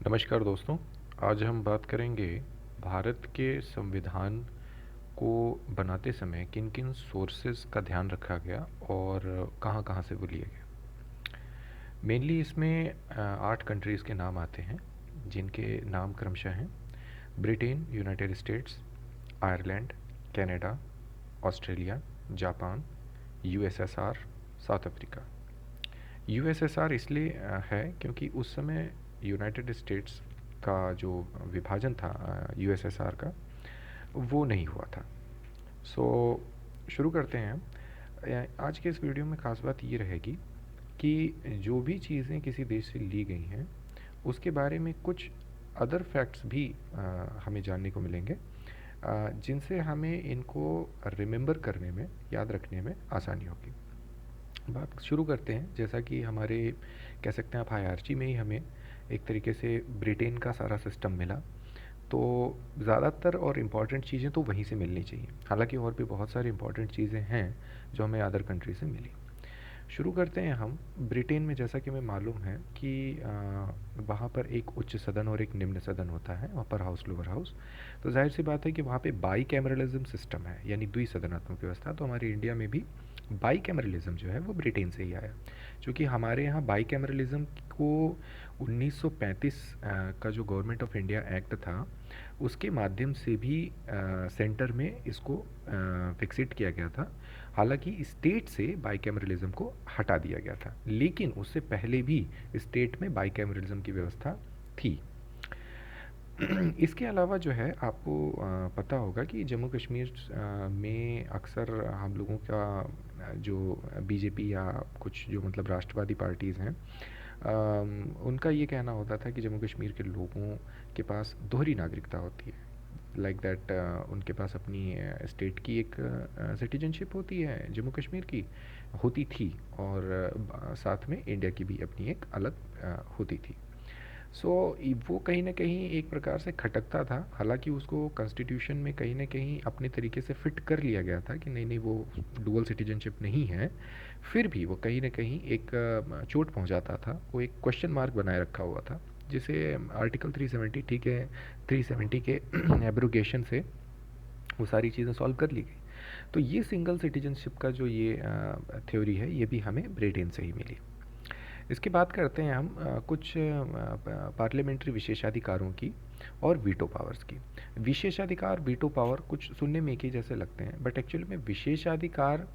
नमस्कार दोस्तों। आज हम बात करेंगे भारत के संविधान को बनाते समय किन किन सोर्सेज का ध्यान रखा गया और कहाँ कहाँ से वो लिए गए। मेनली इसमें 8 कंट्रीज़ के नाम आते हैं जिनके नाम क्रमशः हैं Britain, United states, Ireland, Canada, Australia, Japan, USSR, south Africa. USSR इसलिए है क्योंकि उस समय यूनाइटेड स्टेट्स का जो विभाजन था यूएसएसआर का, वो नहीं हुआ था। सो शुरू करते हैं। आज के इस वीडियो में ख़ास बात ये रहेगी कि जो भी चीज़ें किसी देश से ली गई हैं उसके बारे में कुछ अदर फैक्ट्स भी हमें जानने को मिलेंगे, जिनसे हमें इनको रिमेंबर करने में, याद रखने में आसानी होगी। बात शुरू करते हैं। जैसा कि हमारे कह सकते हैं आप हायरार्ची में ही हमें एक तरीके से ब्रिटेन का सारा सिस्टम मिला, तो ज़्यादातर और इम्पॉर्टेंट चीज़ें तो वहीं से मिलनी चाहिए। हालांकि और भी बहुत सारी इम्पॉर्टेंट चीज़ें हैं जो हमें अदर कंट्री से मिली। शुरू करते हैं हम ब्रिटेन में। जैसा कि हमें मालूम है कि वहाँ पर एक उच्च सदन और एक निम्न सदन होता है, अपर हाउस, लोअर हाउस। तो जाहिर सी बात है कि वहाँ पे बाई कैमरलिज्म सिस्टम है, यानी द्विसदनात्मक व्यवस्था। तो हमारे इंडिया में भी बाई कैमरलिज्म जो है वो ब्रिटेन से ही आया। क्योंकि हमारे यहाँ बाई कैमरलिज्म को 1935 का जो गवर्नमेंट ऑफ इंडिया एक्ट था उसके माध्यम से भी सेंटर में इसको फिक्सेट किया गया था। हालांकि स्टेट से बाइकैमरलिज्म को हटा दिया गया था, लेकिन उससे पहले भी स्टेट में बाइकैमरलिज्म की व्यवस्था थी। इसके अलावा जो है आपको पता होगा कि जम्मू कश्मीर में अक्सर हम लोगों का जो बीजेपी या कुछ जो मतलब राष्ट्रवादी पार्टीज़ हैं, उनका ये कहना होता था कि जम्मू कश्मीर के लोगों के पास दोहरी नागरिकता होती है। लाइक दैट उनके पास अपनी स्टेट की एक सिटीजनशिप होती है, जम्मू कश्मीर की होती थी, और साथ में इंडिया की भी अपनी एक अलग होती थी। सो वो कहीं ना कहीं एक प्रकार से खटकता था। हालांकि उसको कॉन्स्टिट्यूशन में कहीं ना कहीं अपने तरीके से फिट कर लिया गया था कि नहीं नहीं वो डुअल सिटीजनशिप नहीं है, फिर भी वो कहीं ना कहीं एक चोट पहुंचाता था। वो एक क्वेश्चन मार्क बनाए रखा हुआ था, जिसे आर्टिकल 370, ठीक है, 370 के एब्रोगेशन से वो सारी चीज़ें सॉल्व कर ली गई। तो ये सिंगल सिटीजनशिप का जो ये थ्योरी है, ये भी हमें ब्रिटेन से ही मिली। इसकी बात करते हैं हम कुछ पार्लियामेंट्री विशेषाधिकारों की और वीटो पावर्स की। विशेषाधिकार, वीटो पावर कुछ सुनने में एक ही जैसे लगते हैं, बट एक्चुअली में विशेषाधिकार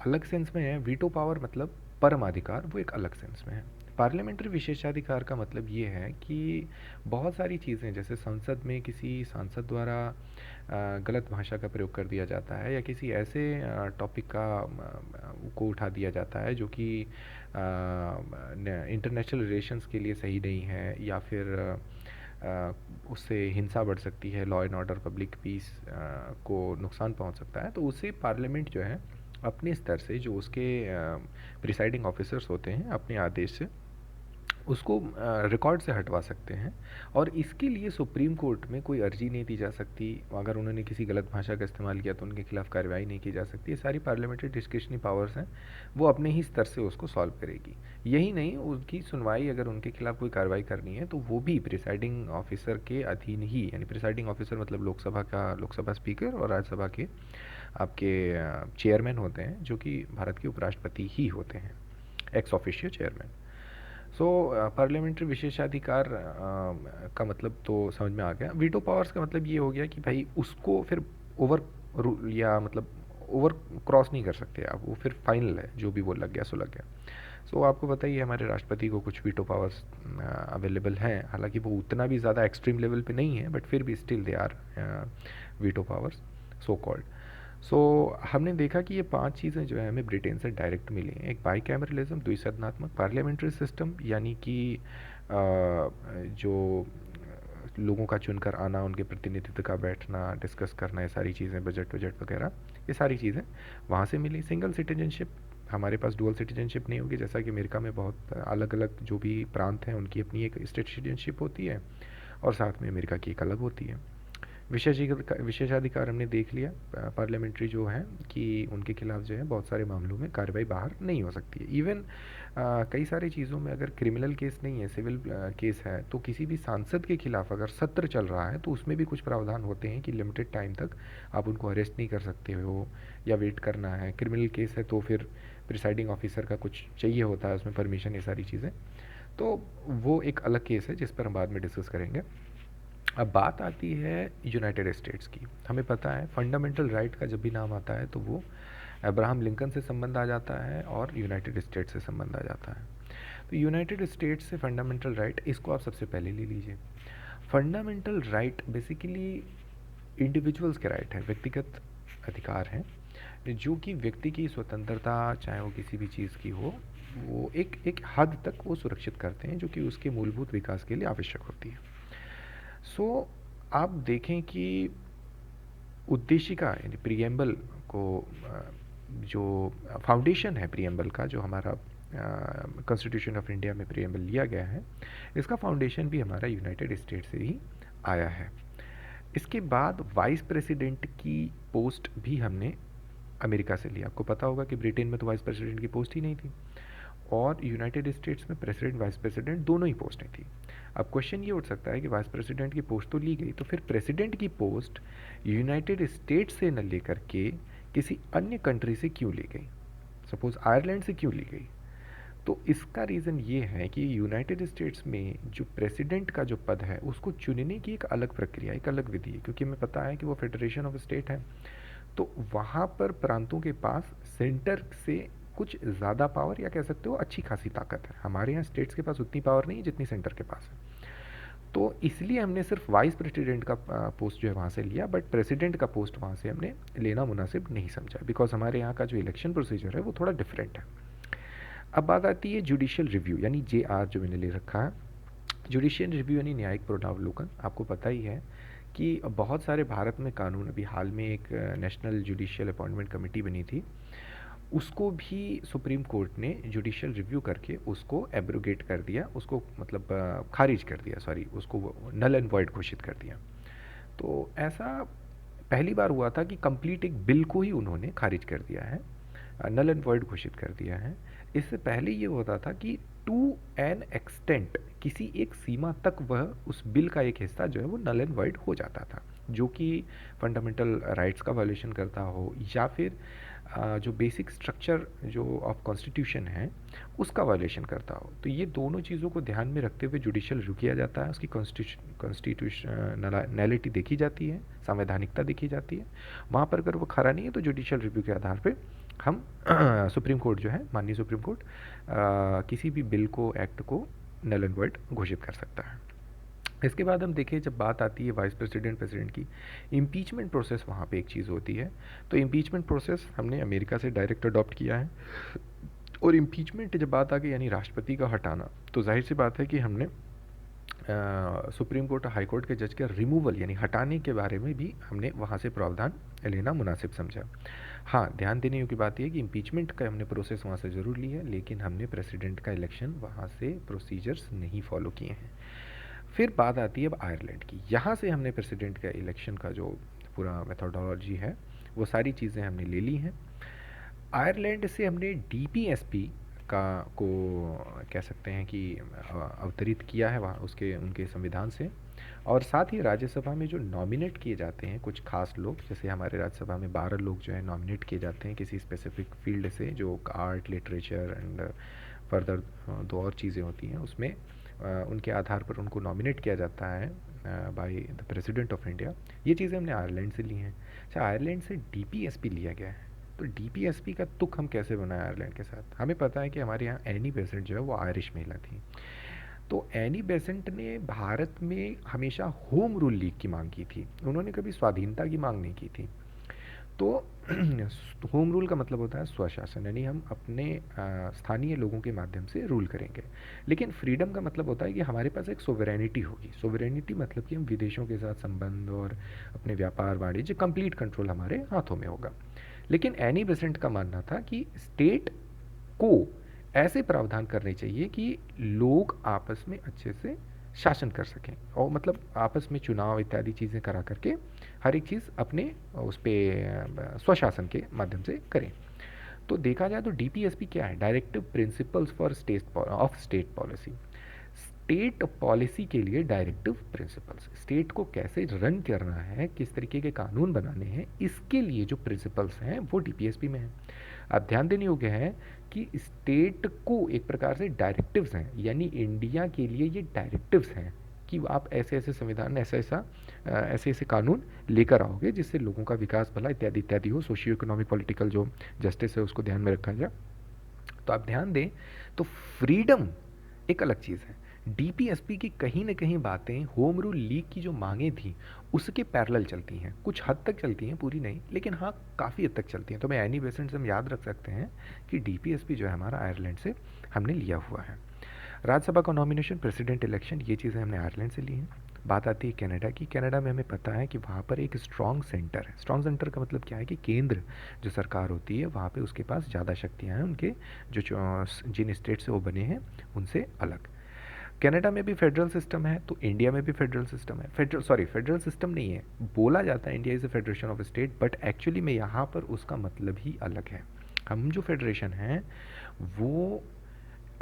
अलग सेंस में है, वीटो पावर मतलब परमाधिकार, वो एक अलग सेंस में है। पार्लियामेंट्री विशेषाधिकार का मतलब ये है कि बहुत सारी चीज़ें, जैसे संसद में किसी सांसद द्वारा गलत भाषा का प्रयोग कर दिया जाता है, या किसी ऐसे टॉपिक का को उठा दिया जाता है जो कि इंटरनेशनल रिलेशंस के लिए सही नहीं है, या फिर उससे हिंसा बढ़ सकती है, law and order, public piece को नुकसान पहुंच सकता है, तो उसे पार्लियामेंट जो है अपने स्तर से, जो उसके प्रिसाइडिंग ऑफिसर्स होते हैं, अपने आदेश से उसको रिकॉर्ड से हटवा सकते हैं। और इसके लिए सुप्रीम कोर्ट में कोई अर्जी नहीं दी जा सकती। अगर उन्होंने किसी गलत भाषा का इस्तेमाल किया तो उनके खिलाफ कार्रवाई नहीं की जा सकती। ये सारी पार्लियामेंट्री डिस्क्रिशनरी पावर्स हैं, वो अपने ही स्तर से उसको सॉल्व करेगी। यही नहीं, उनकी सुनवाई अगर उनके खिलाफ कोई कार्रवाई करनी है तो वो भी प्रिसाइडिंग ऑफिसर के अधीन ही, यानी प्रिसाइडिंग ऑफिसर मतलब लोकसभा का लोकसभा स्पीकर और राज्यसभा के आपके चेयरमैन होते हैं, जो कि भारत के उपराष्ट्रपति ही होते हैं, एक्स ऑफिशियो चेयरमैन। सो पार्लियामेंट्री विशेषाधिकार का मतलब तो समझ में आ गया। वीटो पावर्स का मतलब ये हो गया कि भाई उसको फिर ओवर रूल, या मतलब ओवर क्रॉस नहीं कर सकते आप, वो फिर फाइनल है, जो भी वो लग गया सो लग गया। सो आपको बताइए हमारे राष्ट्रपति को कुछ वीटो पावर्स अवेलेबल हैं। हालांकि वो उतना भी ज़्यादा एक्सट्रीम लेवल पे नहीं है, बट फिर भी still they are veto powers, so called. So हमने देखा कि ये 5 चीज़ें जो है हमें ब्रिटेन से डायरेक्ट मिली हैं। एक बाईकैमरलिज्म, द्विसदनात्मक पार्लियामेंट्री सिस्टम, यानी कि जो लोगों का चुनकर आना, उनके प्रतिनिधित्व का बैठना, डिस्कस करना, ये सारी चीज़ें, बजट वजट वगैरह, ये सारी चीज़ें वहाँ से मिली। सिंगल सिटीजनशिप, हमारे पास डुअल सिटीजनशिप नहीं होगी, जैसा कि अमेरिका में बहुत अलग अलग जो भी प्रांत हैं उनकी अपनी एक स्टेट सिटीजनशिप होती है, और साथ में अमेरिका की एक अलग होती है। विशेषाधिकार हमने देख लिया, पार्लियामेंट्री जो है कि उनके खिलाफ जो है बहुत सारे मामलों में कार्रवाई बाहर नहीं हो सकती है। इवन कई सारी चीज़ों में अगर क्रिमिनल केस नहीं है, सिविल केस है, तो किसी भी सांसद के खिलाफ अगर सत्र चल रहा है तो उसमें भी कुछ प्रावधान होते हैं कि लिमिटेड टाइम तक आप उनको अरेस्ट नहीं कर सकते हो या वेट करना है। क्रिमिनल केस है तो फिर प्रिसाइडिंग ऑफिसर का कुछ चाहिए होता है उसमें परमिशन, ये सारी चीज़ें। तो वो एक अलग केस है जिस पर हम बाद में डिस्कस करेंगे। अब बात आती है यूनाइटेड स्टेट्स की। हमें पता है फंडामेंटल राइट का जब भी नाम आता है तो वो अब्राहम लिंकन से संबंध आ जाता है और यूनाइटेड स्टेट्स से संबंध आ जाता है। तो यूनाइटेड स्टेट्स से फंडामेंटल राइट, इसको आप सबसे पहले ले लीजिए। फंडामेंटल राइट बेसिकली इंडिविजुअल्स के राइट है, व्यक्तिगत अधिकार हैं जो कि व्यक्ति की स्वतंत्रता, चाहे वो किसी भी चीज़ की हो, वो एक एक हद तक वो सुरक्षित करते हैं जो कि उसके मूलभूत विकास के लिए आवश्यक होती है। सो आप देखें कि उद्देशिका यानी प्रियम्बल को जो फाउंडेशन है प्रियम्बल का, जो हमारा कॉन्स्टिट्यूशन ऑफ इंडिया में प्रियम्बल लिया गया है, इसका फाउंडेशन भी हमारा यूनाइटेड स्टेट से ही आया है। इसके बाद वाइस प्रेसिडेंट की पोस्ट भी हमने अमेरिका से लिया। आपको पता होगा कि ब्रिटेन में तो वाइस प्रेसिडेंट की पोस्ट ही नहीं थी और यूनाइटेड स्टेट्स में प्रेसिडेंट वाइस प्रेसिडेंट दोनों ही पोस्टें थी। अब क्वेश्चन ये उठ सकता है कि वाइस प्रेसिडेंट की पोस्ट तो ली गई, तो फिर प्रेसिडेंट की पोस्ट यूनाइटेड स्टेट्स से न लेकर के किसी अन्य कंट्री से क्यों ली गई, सपोज आयरलैंड से क्यों ली गई? तो इसका रीज़न ये है कि यूनाइटेड स्टेट्स में जो प्रेसिडेंट का जो पद है उसको चुनने की एक अलग प्रक्रिया, एक अलग विधि है, क्योंकि हमें पता है कि वो फेडरेशन ऑफ स्टेट है। तो वहाँ पर प्रांतों के पास सेंटर से कुछ ज़्यादा पावर, या कह सकते हो अच्छी खासी ताकत है। हमारे यहाँ स्टेट्स के पास उतनी पावर नहीं है जितनी सेंटर के पास है। तो इसलिए हमने सिर्फ वाइस प्रेसिडेंट का पोस्ट जो है वहाँ से लिया, बट प्रेसिडेंट का पोस्ट वहाँ से हमने लेना मुनासिब नहीं समझा, बिकॉज हमारे यहाँ का जो इलेक्शन प्रोसीजर है वो थोड़ा डिफरेंट है। अब बात आती है जुडिशियल रिव्यू यानी JR जो मैंने ले रखा है। जुडिशियल रिव्यू यानी न्यायिक पुनरावलोकन। आपको पता ही है कि बहुत सारे भारत में कानून, अभी हाल में एक नेशनल जुडिशियल अपॉइंटमेंट कमेटी बनी थी, उसको भी सुप्रीम कोर्ट ने जुडिशियल रिव्यू करके उसको एब्रोगेट कर दिया, उसको मतलब खारिज कर दिया, सॉरी, उसको नल एंड वॉइड घोषित कर दिया। तो ऐसा पहली बार हुआ था कि कंप्लीट एक बिल को ही उन्होंने खारिज कर दिया है, नल एंड वॉइड घोषित कर दिया है। इससे पहले ये होता था कि टू एन एक्सटेंट, किसी एक सीमा तक वह उस बिल का एक हिस्सा जो है वो नल एंड वॉइड हो जाता था, जो कि फंडामेंटल राइट्स का वायलेशन करता हो या फिर जो बेसिक स्ट्रक्चर जो ऑफ कॉन्स्टिट्यूशन है उसका वायलेशन करता हो। तो ये दोनों चीज़ों को ध्यान में रखते हुए जुडिशियल रिव्यू किया जाता है, उसकी कॉन्स्टिट्यूशनैलिटी देखी जाती है, संवैधानिकता देखी जाती है। वहाँ पर अगर वो खरा नहीं है तो जुडिशियल रिव्यू के आधार पर हम सुप्रीम कोर्ट जो है, माननीय सुप्रीम कोर्ट, किसी भी बिल को, एक्ट को नल एंड वॉइड घोषित कर सकता है। इसके बाद हम देखें, जब बात आती है वाइस प्रेसिडेंट प्रेसिडेंट की, इम्पीचमेंट प्रोसेस वहाँ पे एक चीज़ होती है। तो इम्पीचमेंट प्रोसेस हमने अमेरिका से डायरेक्ट अडॉप्ट किया है। और इम्पीचमेंट जब बात आ गई यानी राष्ट्रपति का हटाना, तो जाहिर सी बात है कि हमने सुप्रीम कोर्ट और हाई कोर्ट के जज के रिमूवल यानी हटाने के बारे में भी हमने वहाँ से प्रावधान लेना मुनासिब समझा। हाँ, ध्यान देने योग्य बात यह कि इम्पीचमेंट का हमने प्रोसेस वहाँ से ज़रूर लिया है, लेकिन हमने प्रेसिडेंट का इलेक्शन वहाँ से प्रोसीजर्स नहीं फॉलो किए हैं। फिर बात आती है अब आयरलैंड की। यहाँ से हमने प्रेसिडेंट का इलेक्शन का जो पूरा मेथोडोलॉजी है वो सारी चीज़ें हमने ले ली हैं। आयरलैंड से हमने DPSP का को कह सकते हैं कि अवतरित किया है वहाँ उसके उनके संविधान से। और साथ ही राज्यसभा में जो नॉमिनेट किए जाते हैं कुछ खास लोग, जैसे हमारे राज्यसभा में 12 लोग जो है नॉमिनेट किए जाते हैं किसी स्पेसिफिक फील्ड से, जो आर्ट, लिटरेचर एंड फर्दर 2 और चीज़ें होती हैं, उसमें उनके आधार पर उनको नॉमिनेट किया जाता है by the president of India. ये चीज़ें हमने आयरलैंड से ली हैं। अच्छा, आयरलैंड से DPSP लिया गया है। तो DPSP का तुक हम कैसे बनाए आयरलैंड के साथ? हमें पता है कि हमारे यहाँ एनी बेसेंट जो है वो आयरिश महिला थी। तो एनी बेसेंट ने भारत में हमेशा होम रूल लीग की मांग की थी, उन्होंने कभी स्वाधीनता की मांग नहीं की थी। तो होम रूल का मतलब होता है स्वशासन, यानी हम अपने स्थानीय लोगों के माध्यम से रूल करेंगे। लेकिन फ्रीडम का मतलब होता है कि हमारे पास एक सोवरेनिटी होगी। सोवरेनिटी मतलब कि हम विदेशों के साथ संबंध और अपने व्यापार वाणिज्य कंप्लीट कंट्रोल हमारे हाथों में होगा। लेकिन एनी बेसेंट का मानना था कि स्टेट को ऐसे प्रावधान करने चाहिए कि लोग आपस में अच्छे से शासन कर सकें, और मतलब आपस में चुनाव इत्यादि चीज़ें करा करके हर एक चीज़ अपने उस पे स्वशासन के माध्यम से करें। तो देखा जाए तो डीपीएसपी क्या है? Directive principles for state policy. State policy के लिए डायरेक्टिव प्रिंसिपल्स, स्टेट को कैसे रन करना है, किस तरीके के कानून बनाने हैं, इसके लिए जो प्रिंसिपल्स हैं वो डीपीएसपी में है। अब ध्यान देने योग्य है कि स्टेट को एक प्रकार से डायरेक्टिव्स हैं, यानी इंडिया के लिए ये डायरेक्टिव्स हैं कि आप ऐसे ऐसे संविधान, ऐसे ऐसे कानून लेकर आओगे जिससे लोगों का विकास भला इत्यादि इत्यादि हो, सोशियो इकोनॉमिक पॉलिटिकल जो जस्टिस है उसको ध्यान में रखा जाए। तो आप ध्यान दें तो फ्रीडम एक अलग चीज़ है। डीपीएसपी की कहीं ना कहीं बातें होम रूल लीग की जो मांगें थी उसके पैरेलल चलती हैं, कुछ हद तक चलती हैं, पूरी नहीं, लेकिन हाँ काफ़ी हद तक चलती हैं। तो मैं एनी बेसेंट से हम याद रख सकते हैं कि डीपीएसपी जो है हमारा आयरलैंड से हमने लिया हुआ है। राज्यसभा का नॉमिनेशन, प्रेसिडेंट इलेक्शन, ये चीज़ें हमने आयरलैंड से ली हैं। बात आती है कनाडा की। कनाडा में हमें पता है कि वहाँ पर एक स्ट्रॉन्ग सेंटर है। स्ट्रॉन्ग सेंटर का मतलब क्या है कि केंद्र जो सरकार होती है वहाँ पे उसके पास ज़्यादा शक्तियाँ हैं, उनके जिन स्टेट से वो बने हैं उनसे अलग। कनाडा में भी फेडरल सिस्टम है, तो इंडिया में भी फेडरल सिस्टम है। फेडरल सिस्टम नहीं है, बोला जाता है India is a federation of state, but actually में यहाँ पर उसका मतलब ही अलग है। हम जो फेडरेशन है वो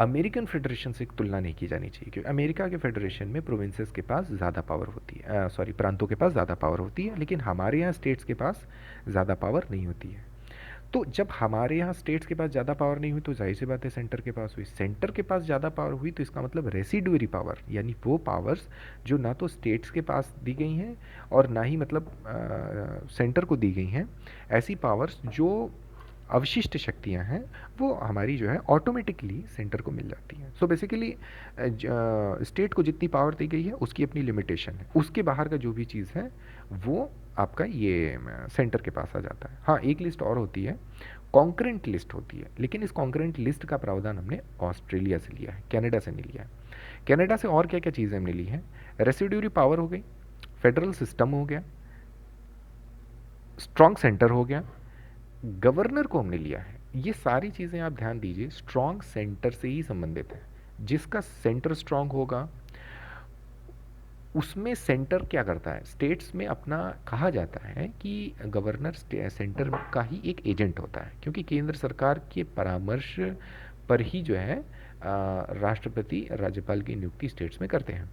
अमेरिकन फेडरेशन से तुलना नहीं की जानी चाहिए, क्योंकि अमेरिका के फेडरेशन में प्रोविंसेस के पास ज़्यादा पावर होती है, प्रांतों के पास ज़्यादा पावर होती है, लेकिन हमारे यहाँ स्टेट्स के पास ज़्यादा पावर नहीं होती है। तो जब हमारे यहाँ स्टेट्स के पास ज़्यादा पावर नहीं हुई तो जाहिर सी बात है सेंटर के पास हुई। सेंटर के पास ज़्यादा पावर हुई तो इसका मतलब रेसिडुअरी पावर, यानी वो पावर्स जो ना तो स्टेट्स के पास दी गई हैं और ना ही मतलब सेंटर को दी गई हैं, ऐसी पावर्स जो अवशिष्ट शक्तियाँ हैं वो हमारी जो है ऑटोमेटिकली सेंटर को मिल जाती हैं। सो बेसिकली स्टेट को जितनी पावर दी गई है उसकी अपनी लिमिटेशन है, उसके बाहर का जो भी चीज़ है वो आपका ये सेंटर के पास आ जाता है। हाँ, एक लिस्ट और होती है, कॉन्करेंट लिस्ट होती है, लेकिन इस कॉन्करेंट लिस्ट का प्रावधान हमने ऑस्ट्रेलिया से लिया है, कनाडा से नहीं लिया है। कनाडा से और क्या क्या चीज़ें हमने ली हैं? रेसिड्यूरी पावर हो गई, फेडरल सिस्टम हो गया, स्ट्रॉन्ग सेंटर हो गया, गवर्नर को हमने लिया है। ये सारी चीज़ें आप ध्यान दीजिए स्ट्रॉन्ग सेंटर से ही संबंधित है। जिसका सेंटर स्ट्रॉन्ग होगा उसमें सेंटर क्या करता है, स्टेट्स में अपना कहा जाता है कि गवर्नर सेंटर का ही एक एजेंट होता है, क्योंकि केंद्र सरकार के परामर्श पर ही जो है राष्ट्रपति राज्यपाल की नियुक्ति स्टेट्स में करते हैं।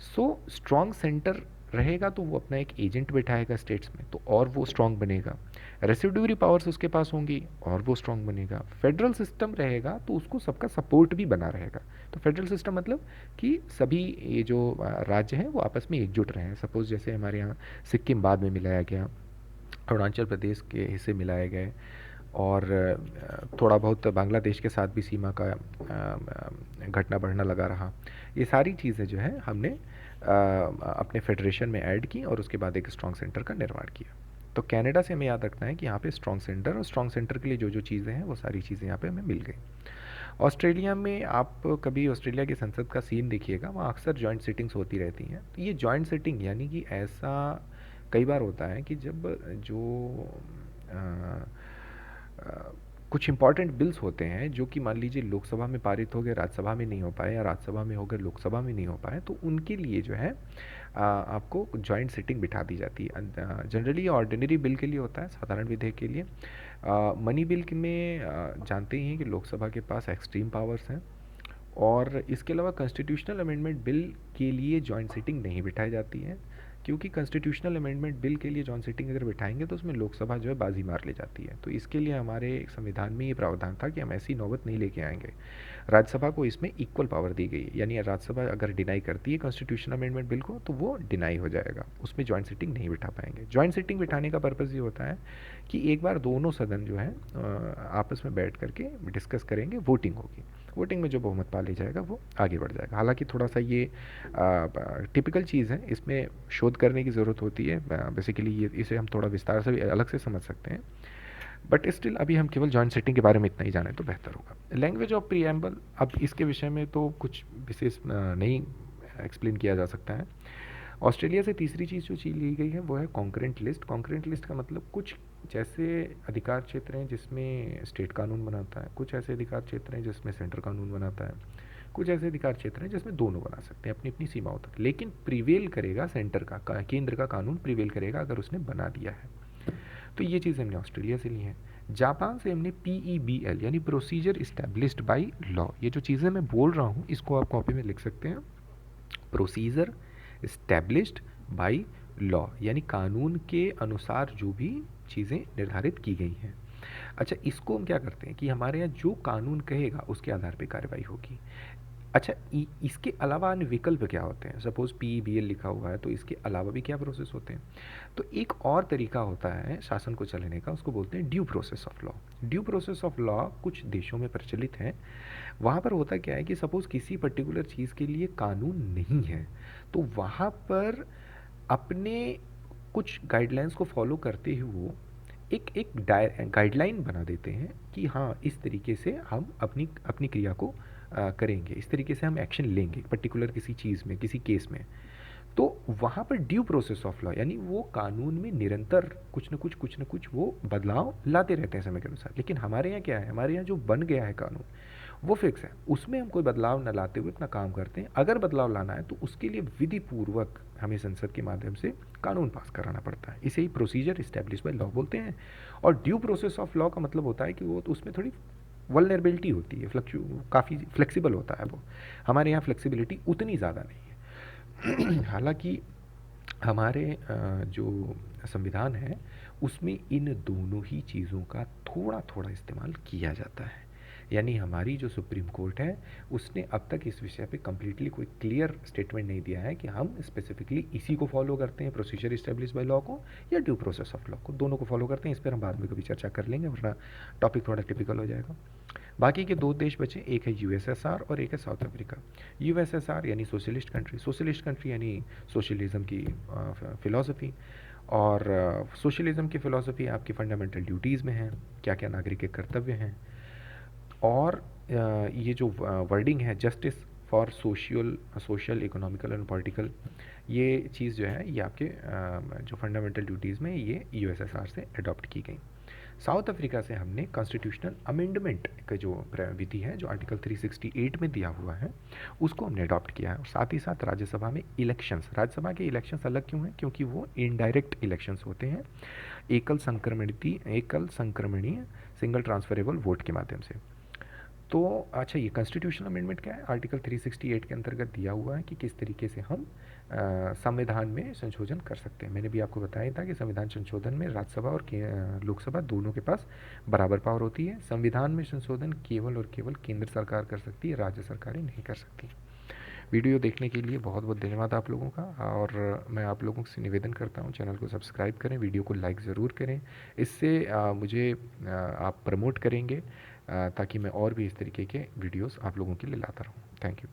सो स्ट्रॉन्ग सेंटर रहेगा तो वो अपना एक एजेंट बैठाएगा स्टेट्स में, तो और वो स्ट्रॉन्ग बनेगा। रेसिड्यूरी पावर्स उसके पास होंगी और वो स्ट्रॉन्ग बनेगा। फेडरल सिस्टम रहेगा तो उसको सबका सपोर्ट भी बना रहेगा। तो फेडरल सिस्टम मतलब कि सभी ये जो राज्य हैं वो आपस में एकजुट रहे हैं। सपोज जैसे हमारे यहाँ सिक्किम बाद में मिलाया गया, अरुणाचल प्रदेश के हिस्से मिलाए गए, और थोड़ा बहुत बांग्लादेश के साथ भी सीमा का घटना बढ़ना लगा रहा। ये सारी चीज़ें जो है हमने अपने फेडरेशन में ऐड की और उसके बाद एक स्ट्रॉन्ग सेंटर का निर्माण किया। तो कनाडा से हमें याद रखना है कि यहाँ पे स्ट्रॉन्ग सेंटर, और स्ट्रॉन्ग सेंटर के लिए जो जो चीज़ें हैं वो सारी चीज़ें यहाँ पे हमें मिल गई। ऑस्ट्रेलिया में आप कभी ऑस्ट्रेलिया की संसद का सीन देखिएगा, वहाँ अक्सर जॉइंट सिटिंग्स होती रहती हैं। तो ये जॉइंट सिटिंग यानी कि ऐसा कई बार होता है कि जब जो अ, अ, कुछ इंपॉर्टेंट बिल्स होते हैं जो कि मान लीजिए लोकसभा में पारित हो गए, राज्यसभा में नहीं हो पाए, या राज्यसभा में हो गए लोकसभा में नहीं हो पाए, तो उनके लिए जो है आपको जॉइंट सिटिंग बिठा दी जाती है। जनरली ऑर्डिनरी बिल के लिए होता है, साधारण विधेयक के लिए। मनी बिल में जानते ही हैं कि लोकसभा के पास एक्सट्रीम पावर्स हैं, और इसके अलावा कॉन्स्टिट्यूशनल अमेंडमेंट बिल के लिए जॉइंट सिटिंग नहीं बिठाई जाती है, क्योंकि कॉन्स्टिट्यूशनल अमेंडमेंट बिल के लिए जॉइंट सिटिंग अगर बिठाएंगे तो उसमें लोकसभा जो है बाजी मार ले जाती है। तो इसके लिए हमारे संविधान में ये प्रावधान था कि हम ऐसी नौबत नहीं लेके आएंगे। राज्यसभा को इसमें इक्वल पावर दी गई है, यानी राज्यसभा अगर डिनाई करती है कॉन्स्टिट्यूशन अमेंडमेंट बिल को तो वो डिनाई हो जाएगा, उसमें जॉइंट सिटिंग नहीं बिठा पाएंगे। जॉइंट सिटिंग बिठाने का पर्पज़ ये होता है कि एक बार दोनों सदन जो है आपस में बैठ करके डिस्कस करेंगे, वोटिंग होगी, वोटिंग में जो बहुमत पा ले जाएगा वो आगे बढ़ जाएगा। हालांकि थोड़ा सा ये टिपिकल चीज़ है, इसमें शोध करने की ज़रूरत होती है। बेसिकली ये इसे हम थोड़ा विस्तार से भी अलग से समझ सकते हैं, बट स्टिल अभी हम केवल जॉइंट सेटिंग के बारे में इतना ही जाने तो बेहतर होगा। लैंग्वेज ऑफ प्रीएम्बल, अब इसके विषय में तो कुछ विशेष नहीं एक्सप्लेन किया जा सकता है। ऑस्ट्रेलिया से तीसरी चीज़ जो चीज़ ली गई है वो है कॉन्करेंट लिस्ट। कॉन्करेंट लिस्ट का मतलब कुछ जैसे अधिकार क्षेत्र हैं जिसमें स्टेट कानून बनाता है, कुछ ऐसे अधिकार क्षेत्र हैं जिसमें सेंटर कानून बनाता है, कुछ ऐसे अधिकार क्षेत्र हैं जिसमें दोनों बना सकते हैं अपनी अपनी सीमाओं तक, लेकिन प्रिवेल करेगा सेंटर का केंद्र का कानून प्रिवेल करेगा अगर उसने बना दिया है। तो ये चीज़ हमने ऑस्ट्रेलिया से ली है। जापान से हमने PEBL यानी प्रोसीजर इस्टेब्लिश्ड बाय लॉ। ये जो चीज़ें मैं बोल रहा हूँ इसको आप कॉपी में लिख सकते हैं, प्रोसीजर इस्टेब्लिश्ड बाय लॉ यानी कानून के अनुसार जो भी चीज़ें निर्धारित की गई हैं। अच्छा, इसको हम क्या करते हैं कि हमारे यहाँ जो कानून कहेगा उसके आधार पे कार्रवाई होगी। अच्छा, इसके अलावा अन्य विकल्प क्या होते हैं? सपोज PEBL लिखा हुआ है तो इसके अलावा भी क्या प्रोसेस होते हैं? तो एक और तरीका होता है शासन को चलाने का, उसको बोलते हैं due process of law. Due process of law कुछ देशों में प्रचलित है। वहाँ पर होता क्या है कि सपोज किसी पर्टिकुलर चीज़ के लिए कानून नहीं है तो वहाँ पर अपने कुछ गाइडलाइंस को फॉलो करते हुए वो एक एक गाइडलाइन बना देते हैं कि हाँ इस तरीके से हम अपनी अपनी क्रिया को करेंगे, इस तरीके से हम एक्शन लेंगे पर्टिकुलर किसी चीज़ में, किसी केस में। तो वहाँ पर ड्यू प्रोसेस ऑफ लॉ यानी वो कानून में निरंतर कुछ न कुछ वो बदलाव लाते रहते हैं समय के अनुसार। लेकिन हमारे यहाँ क्या है, हमारे यहाँ जो बन गया है कानून वो फिक्स है, उसमें हम कोई बदलाव न लाते हुए अपना काम करते हैं। अगर बदलाव लाना है तो उसके लिए विधि पूर्वक हमें संसद के माध्यम से कानून पास कराना पड़ता है। इसे ही प्रोसीजर इस्टेब्लिश बाय लॉ बोलते हैं। और ड्यू प्रोसेस ऑफ लॉ का मतलब होता है कि वो तो उसमें थोड़ी वल्नरेबिलिटी होती है, काफ़ी फ्लेक्सिबल होता है वो। हमारे यहाँ फ्लेक्सिबिलिटी उतनी ज़्यादा नहीं है। हालांकि हमारे जो संविधान है उसमें इन दोनों ही चीज़ों का थोड़ा थोड़ा इस्तेमाल किया जाता है। यानी हमारी जो सुप्रीम कोर्ट है उसने अब तक इस विषय पे कम्प्लीटली कोई क्लियर स्टेटमेंट नहीं दिया है कि हम स्पेसिफिकली इसी को फॉलो करते हैं, प्रोसीजर इस्टेब्लिश बाय लॉ को, या ड्यू प्रोसेस ऑफ लॉ को, दोनों को फॉलो करते हैं। इस पर हम बाद में कभी चर्चा कर लेंगे वरना टॉपिक थोड़ा टिपिकल हो जाएगा। बाकी के दो देश बचे, एक है USSR और एक है साउथ अफ्रीका। USSR यानी सोशलिस्ट कंट्री, सोशलिस्ट कंट्री यानी सोशलिज्म की फ़िलासफ़ी। और सोशलिज्म की फ़िलासफ़ी आपकी फंडामेंटल ड्यूटीज़ में है, क्या क्या नागरिक के कर्तव्य हैं। और ये जो वर्डिंग है justice for social economical and political, ये चीज़ जो है ये आपके जो फंडामेंटल ड्यूटीज़ में ये USSR से अडॉप्ट की गई। साउथ अफ्रीका से हमने कॉन्स्टिट्यूशनल अमेंडमेंट का जो विधि है जो आर्टिकल 368 में दिया हुआ है उसको हमने अडॉप्ट किया है। और साथ ही साथ राज्यसभा में इलेक्शंस, राज्यसभा के इलेक्शंस अलग क्यों हैं? क्योंकि वो इनडायरेक्ट इलेक्शंस होते हैं एकल संक्रमणीय सिंगल ट्रांसफरेबल वोट के माध्यम से। तो अच्छा, ये कॉन्स्टिट्यूशनल अमेंडमेंट क्या है? आर्टिकल 368 के अंतर्गत दिया हुआ है कि किस तरीके से हम संविधान में संशोधन कर सकते हैं। मैंने भी आपको बताया था कि संविधान संशोधन में राज्यसभा और लोकसभा दोनों के पास बराबर पावर होती है। संविधान में संशोधन केवल और केवल केंद्र सरकार कर सकती है, राज्य सरकारें नहीं कर सकती। वीडियो देखने के लिए बहुत बहुत धन्यवाद आप लोगों का। और मैं आप लोगों से निवेदन करता हूँ चैनल को सब्सक्राइब करें, वीडियो को लाइक ज़रूर करें। इससे मुझे आप प्रमोट करेंगे ताकि मैं और भी इस तरीके के वीडियोस आप लोगों के लिए लाता रहूँ। Thank you.